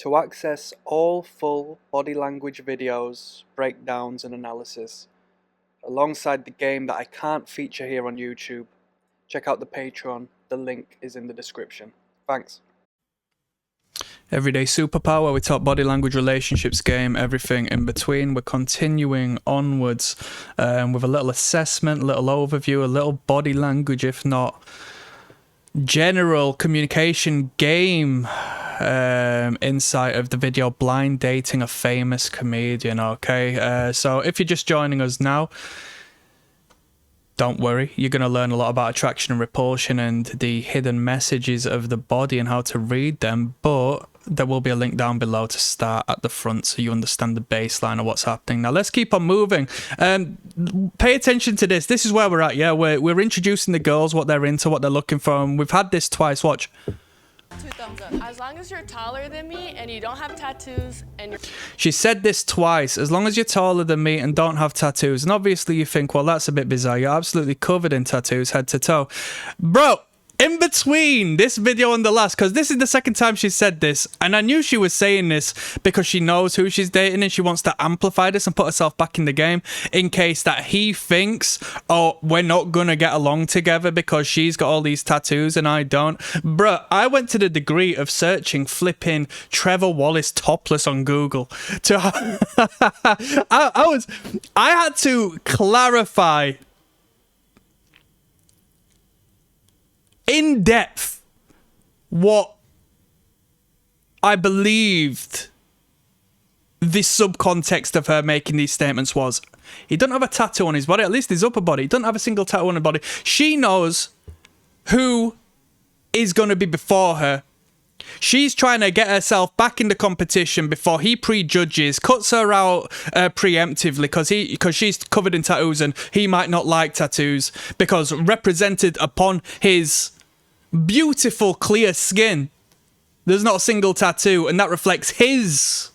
To access all full body language videos, breakdowns and analysis, alongside the game that I can't feature here on YouTube, check out the Patreon, the link is in the description. Thanks. Everyday superpower, we talk body language, relationships, game, everything in between. We're continuing onwards with a little assessment, a little overview, a little body language, if not general communication game insight of the video Blind Dating a Famous Comedian. Okay, so if you're just joining us now, don't worry, you're going to learn a lot about attraction and repulsion and the hidden messages of the body and how to read them, but there will be a link down below to start at the front so you understand the baseline of what's happening. Now let's keep on moving. Pay attention to this. This is where we're at, yeah? We're introducing the girls, what they're into, what they're looking for, and we've had this twice. Watch. 2 thumbs up. As long as you're taller than me and you don't have tattoos and you're... She said this twice. As long as you're taller than me and don't have tattoos. And obviously you think, well, that's a bit bizarre. You're absolutely covered in tattoos, head to toe. Bro, in between this video and the last, because this is the second time she said this, and I knew she was saying this because she knows who she's dating and she wants to amplify this and put herself back in the game in case that he thinks, oh, we're not gonna get along together because she's got all these tattoos and I don't. Bruh, I went to the degree of searching flipping Trevor Wallace topless on Google to I had to clarify in depth what I believed the subcontext of her making these statements was. He doesn't have a tattoo on his body, at least his upper body. He doesn't have a single tattoo on his body. She knows who is going to be before her. She's trying to get herself back in the competition before he prejudges, cuts her out preemptively because she's covered in tattoos and he might not like tattoos because represented upon his beautiful clear skin there's not a single tattoo, and that reflects his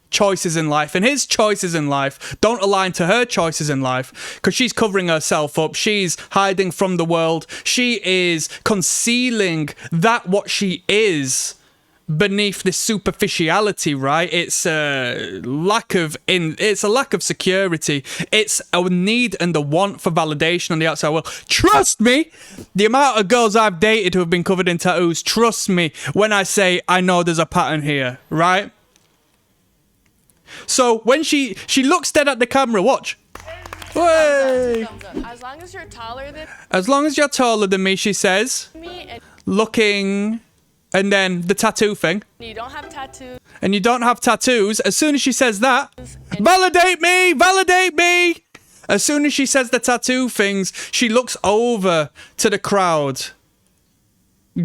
choices in life, and his choices in life don't align to her choices in life because she's covering herself up, she's hiding from the world, she is concealing that what she is beneath this superficiality, right? It's a lack of security. It's a need and a want for validation on the outside world. Trust me, the amount of girls I've dated who have been covered in tattoos, trust me when I say I know there's a pattern here, right? So when she looks dead at the camera, watch. Hey. As long as you're taller than As long as you're taller than me, she says, me and looking, and then the tattoo thing. you don't have tattoos And you don't have tattoos. As soon as she says that, validate me, validate me. As soon as she says the tattoo things, she looks over to the crowd,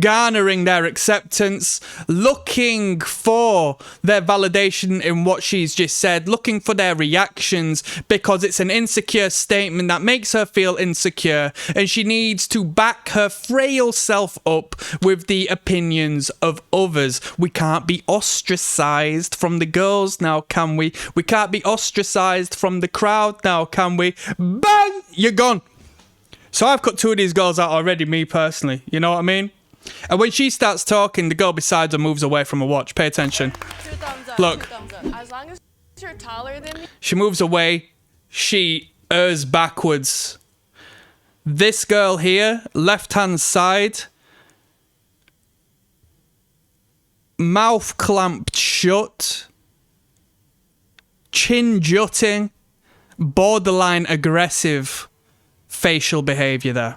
garnering their acceptance, looking for their validation in what she's just said, looking for their reactions because it's an insecure statement that makes her feel insecure, and she needs to back her frail self up with the opinions of others. We can't be ostracized from the girls now, can we? We can't be ostracized from the crowd now, can we? Bang! You're gone. So I've cut 2 of these girls out already, me personally. You know what I mean? And when she starts talking, the girl beside her moves away from her watch. Pay attention. 2 thumbs up. Look. 2 thumbs up. As long as you're taller than me. She moves away. She errs backwards. This girl here, left-hand side, mouth clamped shut, chin jutting, borderline aggressive facial behavior there.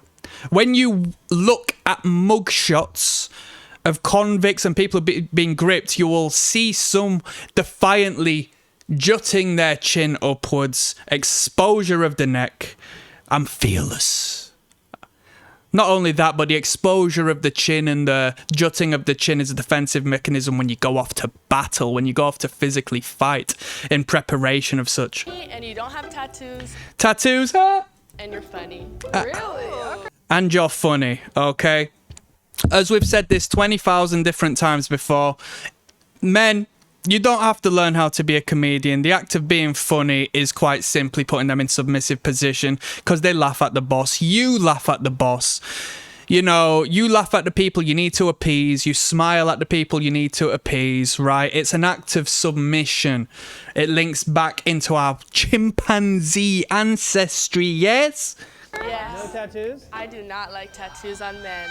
When you look at mugshots of convicts and people being gripped, you will see some defiantly jutting their chin upwards, exposure of the neck. I'm fearless. Not only that, but the exposure of the chin and the jutting of the chin is a defensive mechanism when you go off to battle, when you go off to physically fight in preparation of such. And you don't have tattoos Tattoos? and you're funny. Really? Okay. And you're funny, okay? As we've said this 20,000 different times before, men, you don't have to learn how to be a comedian. The act of being funny is quite simply putting them in submissive position because they laugh at the boss. You laugh at the boss. You know, you laugh at the people you need to appease, you smile at the people you need to appease, right? It's an act of submission. It links back into our chimpanzee ancestry, yes? Yes. No tattoos? I do not like tattoos on men.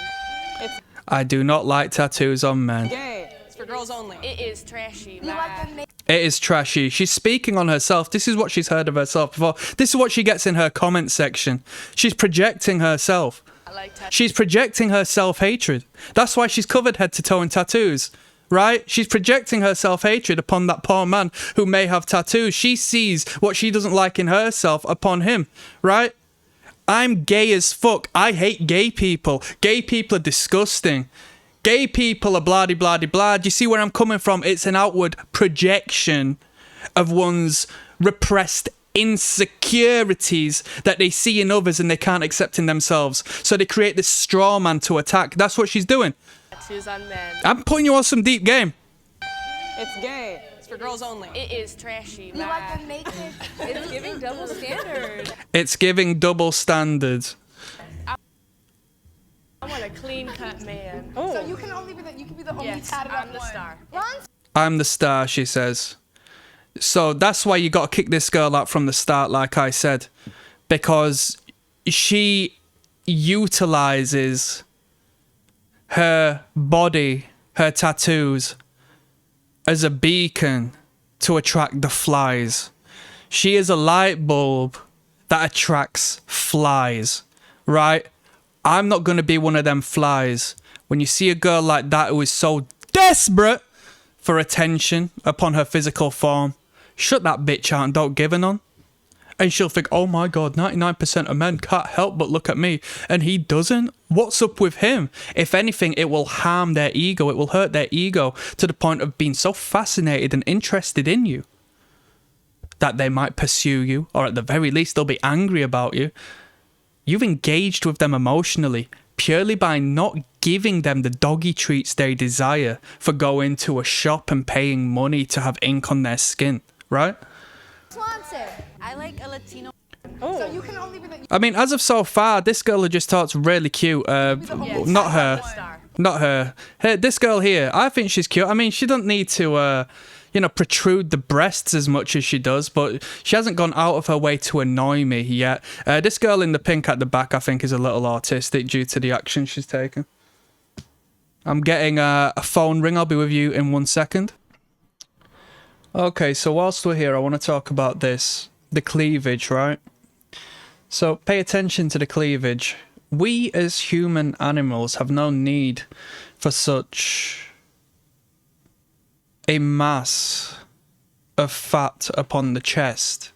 I do not like tattoos on men. Gay. It's for girls only. It is trashy. It is trashy. She's speaking on herself. This is what she's heard of herself before. This is what she gets in her comment section. She's projecting herself. I like tattoos. She's projecting her self-hatred. That's why she's covered head to toe in tattoos, right? She's projecting her self-hatred upon that poor man who may have tattoos. She sees what she doesn't like in herself upon him, right? I'm gay as fuck. I hate gay people. Gay people are disgusting. Gay people are blah blah blah. Do you see where I'm coming from? It's an outward projection of one's repressed insecurities that they see in others and they can't accept in themselves. So they create this straw man to attack. That's what she's doing. Tattoos on men. I'm putting you on some deep game. It's gay. It's for girls only. It is trashy. You like them naked? It's giving double standard. It's giving double standards. I want a clean cut man. So you can only be the only Yes, tatted I'm up the one. star. Ron's I'm the star, she says. So that's why you got to kick this girl out from the start, like I said. Because she utilizes her body, her tattoos, as a beacon to attract the flies. She is a light bulb that attracts flies, right? I'm not going to be one of them flies. When you see a girl like that who is so desperate for attention upon her physical form, shut that bitch out and don't give a none. And she'll think, oh my God, 99% of men can't help but look at me. And he doesn't? What's up with him? If anything, it will harm their ego. It will hurt their ego to the point of being so fascinated and interested in you that they might pursue you, or at the very least, they'll be angry about you. You've engaged with them emotionally purely by not giving them the doggy treats they desire for going to a shop and paying money to have ink on their skin, right? Swanson. I like a Latino. So you can only be the I mean, as of so far, this girl who just talks really cute. Yes, Not I'm her. the star. Not her. Hey, this girl here, I think she's cute. I mean, she doesn't need to, protrude the breasts as much as she does, but she hasn't gone out of her way to annoy me yet. This girl in the pink at the back, I think, is a little autistic due to the action she's taken. I'm getting a phone ring. I'll be with you in 1 second. Okay, so whilst we're here, I want to talk about this. The cleavage, right? So pay attention to the cleavage. We as human animals have no need for such a mass of fat upon the chest,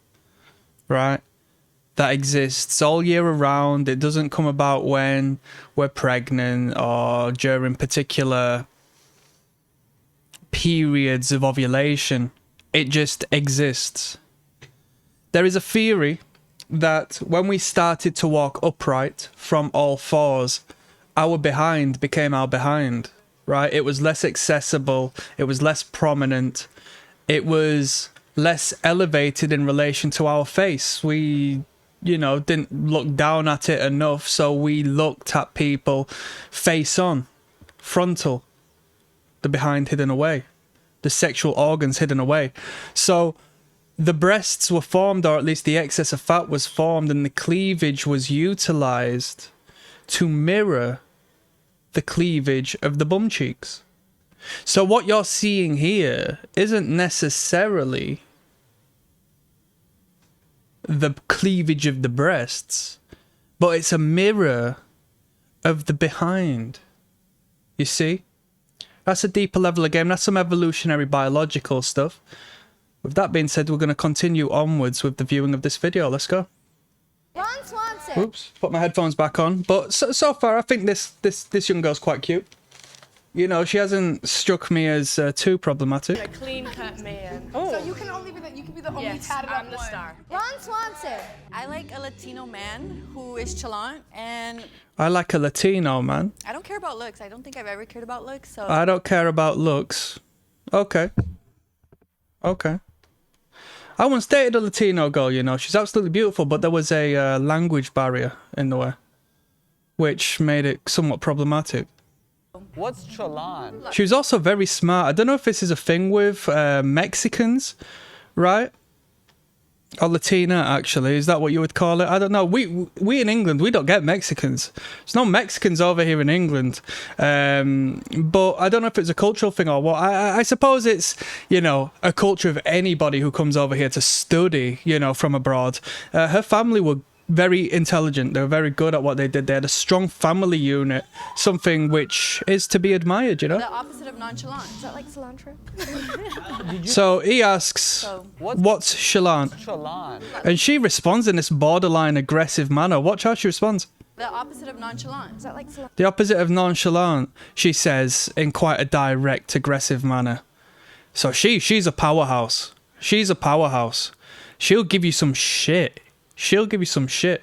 right? That exists all year around. It doesn't come about when we're pregnant or during particular periods of ovulation. It just exists. There is a theory that when we started to walk upright from all fours, our behind became our behind, right? It was less accessible, it was less prominent, it was less elevated in relation to our face. We, didn't look down at it enough, so we looked at people face on, frontal, the behind hidden away, the sexual organs hidden away. So the breasts were formed, or at least the excess of fat was formed, and the cleavage was utilized to mirror the cleavage of the bum cheeks. So what you're seeing here isn't necessarily the cleavage of the breasts, but it's a mirror of the behind. You see? That's a deeper level of game. That's some evolutionary biological stuff. With that being said, we're going to continue onwards with the viewing of this video. Let's go. Ron Swanson. Oops, put my headphones back on. But so far, I think this young girl's quite cute. She hasn't struck me as too problematic. A clean cut man. So you can only be the only Yes, tatted up I'm the one. star. Ron Swanson. I like a Latino man who is chalant, and I like a Latino man. I don't care about looks. I don't think I've ever cared about looks. So I don't care about looks. Okay. I once dated a Latino girl, she's absolutely beautiful, but there was a language barrier in the way. which made it somewhat problematic. What's Chalan? She was also very smart. I don't know if this is a thing with Mexicans, right? Or Latina, actually. Is that what you would call it? I don't know. We in England, we don't get Mexicans. There's no Mexicans over here in England. But I don't know if it's a cultural thing or what. I suppose it's, you know, a culture of anybody who comes over here to study, you know, from abroad. Her family were very intelligent. They were very good at what they did. They had a strong family unit, something which is to be admired, you know? The opposite of nonchalant. Is that like cilantro? So he asks, what's chalant? Chalan. And she responds in this borderline aggressive manner. Watch how she responds. The opposite of nonchalant. Is that like cilantro? The opposite of nonchalant, she says in quite a direct, aggressive manner. So she's a powerhouse. She's a powerhouse. She'll give you some shit. She'll give you some shit.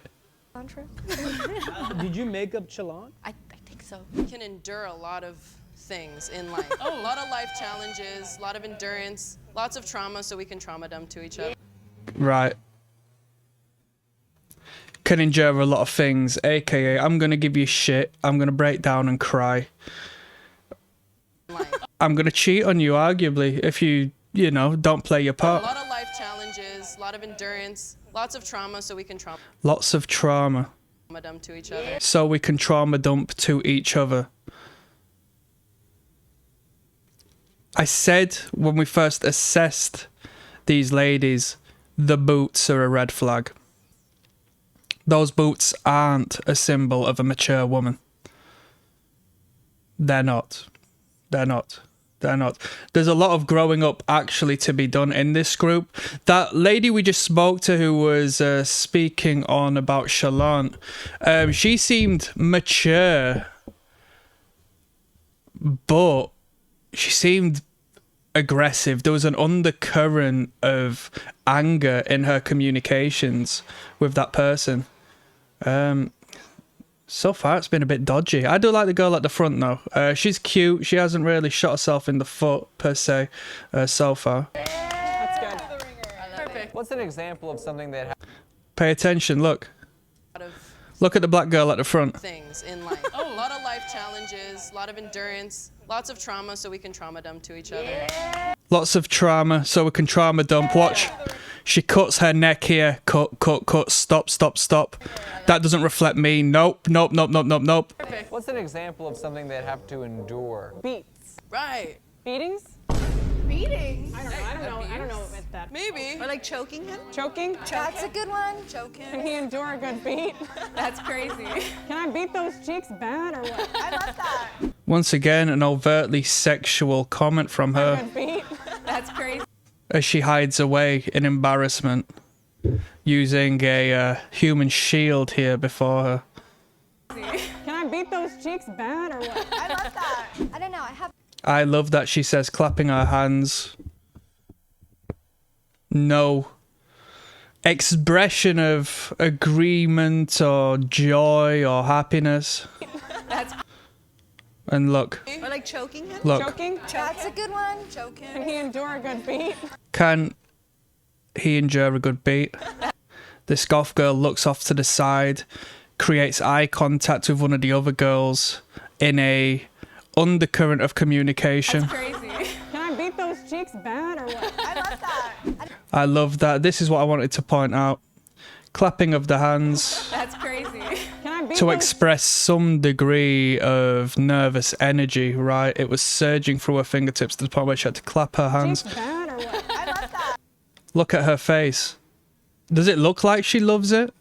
Did you make up Chalan? I think so. You can endure a lot of things in life. A lot of life challenges, a lot of endurance, lots of trauma, so we can trauma dump to each other. Right. Can endure a lot of things, aka I'm gonna give you shit, I'm gonna break down and cry. I'm gonna cheat on you, arguably, if you know, don't play your A part. lot of life challenges, a lot of endurance, lots of trauma, so we can trauma Lots of trauma. dump to each other. So we can trauma dump to each other. I said when we first assessed these ladies, the boots are a red flag. Those boots aren't a symbol of a mature woman. They're not. They're not. They're not. There's a lot of growing up actually to be done in this group. That lady we just spoke to who was speaking on about Chalant, she seemed mature, but she seemed aggressive. There was an undercurrent of anger in her communications with that person. So far, it's been a bit dodgy. I do like the girl at the front, though. She's cute. She hasn't really shot herself in the foot, per se, so far. That's good. Perfect. What's an example of something that Pay attention. Look. A lot of Look at the black girl at the front. things in life. A lot of life challenges, a lot of endurance, lots of trauma, so we can trauma dump to each other. Lots of trauma, so we can trauma dump. Watch. She cuts her neck here. Cut, cut, cut. Stop, stop, stop. That doesn't reflect me. Nope, nope, nope, nope, nope, nope. What's an example of something that have to endure? Beats. Right. Beatings? Beating. I don't know what that. Maybe. Or like choking him? Choking? That's a good one. Choke Can him. he endure a good beat? That's crazy. Can I beat those cheeks bad or what? I love that. Once again, an overtly sexual comment from her Good beat? That's crazy. as she hides away in embarrassment, using a human shield here before her. Can I beat those cheeks bad or what? I love that. I don't know. I love that she says, clapping her hands. No expression of agreement or joy or happiness. That's And look, or like choking him? look. Choking? That's a good one. Choke Can him. he endure a good beat? Can he endure a good beat? This goth girl looks off to the side, creates eye contact with one of the other girls in a undercurrent of communication. That's crazy. Can I beat those cheeks bad or what? I love that. I love that. This is what I wanted to point out. Clapping of the hands That's crazy. Can I beat to those express some degree of nervous energy, right? It was surging through her fingertips to the point where she had to clap her hands. cheeks bad or what? I love that. Look at her face. Does it look like she loves it?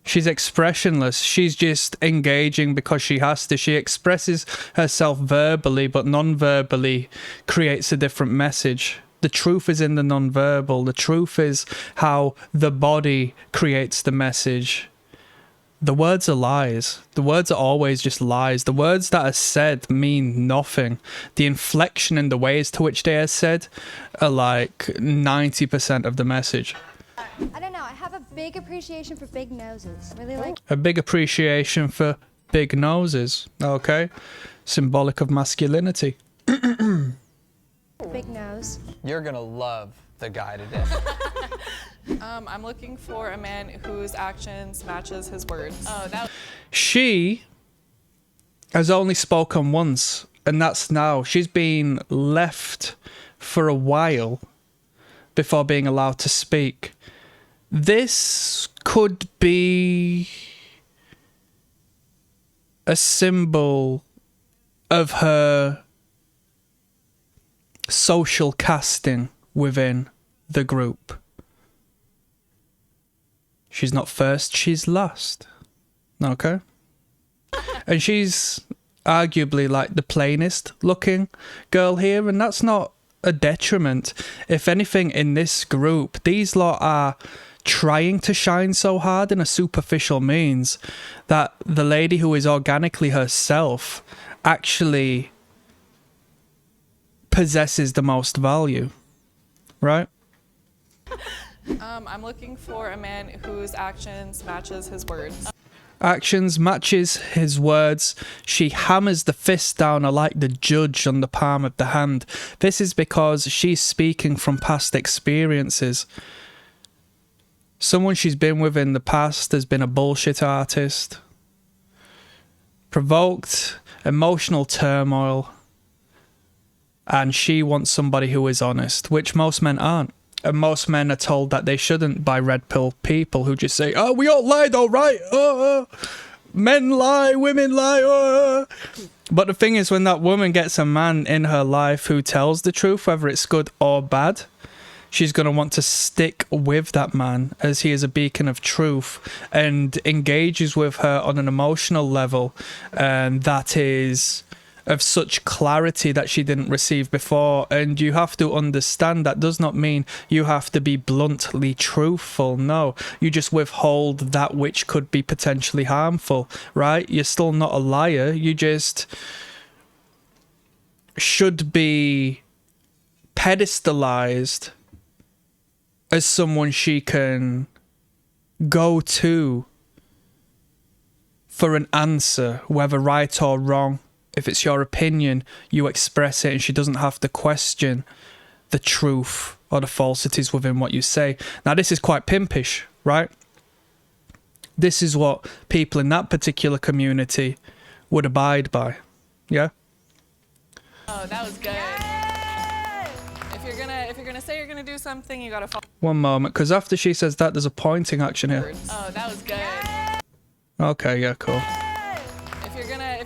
She's expressionless. She's just engaging because she has to. She expresses herself verbally, but non-verbally creates a different message. The truth is in the non-verbal. The truth is how the body creates the message. The words are lies. The words are always just lies. The words that are said mean nothing. The inflection and the ways to which they are said are like 90% of the message. I don't know. I have a big appreciation for big noses. Really like. A big appreciation for big noses. Okay? Symbolic of masculinity. Big nose. you're gonna love the guy today. I'm looking for a man whose actions matches his words. Oh, that. She has only spoken once, and that's now. She's been left for a while before being allowed to speak. This could be a symbol of her social casting within the group. She's not first, she's last. Okay? And she's arguably like the plainest looking girl here, and that's not a detriment. If anything, in this group, these lot are trying to shine so hard in a superficial means that the lady who is organically herself actually possesses the most value, right? I'm looking for a man whose actions matches his words. Actions matches his words. She hammers the fist down like the judge on the palm of the hand. This is because she's speaking from past experiences. Someone she's been with in the past has been a bullshit artist, provoked emotional turmoil, and she wants somebody who is honest, which most men aren't. And most men are told that they shouldn't by red pill people who just say, oh, we all lie though, right? Men lie, women lie. But the thing is, when that woman gets a man in her life who tells the truth, whether it's good or bad, she's going to want to stick with that man as he is a beacon of truth and engages with her on an emotional level. And that is of such clarity that she didn't receive before. And you have to understand that does not mean you have to be bluntly truthful. No, you just withhold that which could be potentially harmful, right? You're still not a liar. You just should be pedestalized as someone she can go to for an answer, whether right or wrong. If it's your opinion, you express it, and she doesn't have to question the truth or the falsities within what you say. Now, this is quite pimpish, right? This is what people in that particular community would abide by. Yeah? Oh, that was good. If you're gonna say you're gonna do something, you gotta follow. One moment, because after she says that, there's a pointing action here. Oh, that was good. Okay, yeah, cool. If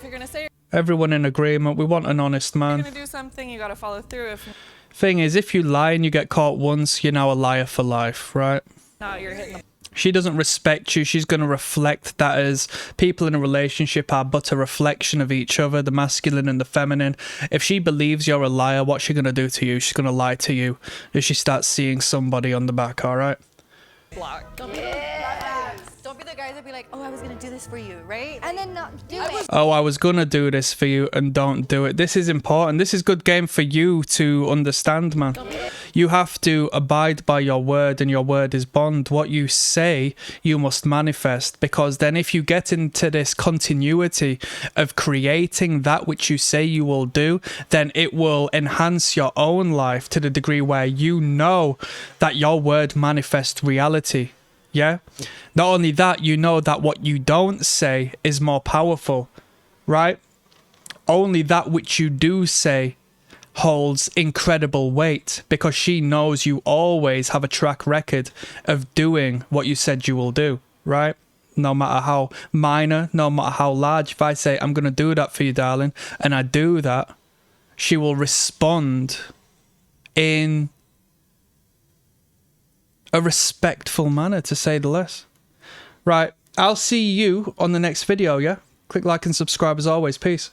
you're gonna say Everyone in agreement. We want an honest man. you're gonna do something, you gotta follow through. If Thing is, if you lie and you get caught once, you're now a liar for life, right? not, you're hitting. She doesn't respect you. She's going to reflect that as people in a relationship are but a reflection of each other, the masculine and the feminine. If she believes you're a liar, what's she going to do to you? She's going to lie to you if she starts seeing somebody on the back, all right? Block. Don't be the guys that be like, oh, I was gonna do this for you, right? And then not do it. Oh, I was going to do this for you and don't do it. This is important. This is good game for you to understand, man. You have to abide by your word, and your word is bond. What you say, you must manifest, because then if you get into this continuity of creating that which you say you will do, then it will enhance your own life to the degree where you know that your word manifests reality. Yeah? Not only that, you know that what you don't say is more powerful, right? Only that which you do say holds incredible weight, because she knows you always have a track record of doing what you said you will do, right? No matter how minor, no matter how large. If I say, I'm going to do that for you, darling, and I do that, she will respond in a respectful manner, to say the least. Right, I'll see you on the next video, yeah? Click like and subscribe as always. Peace.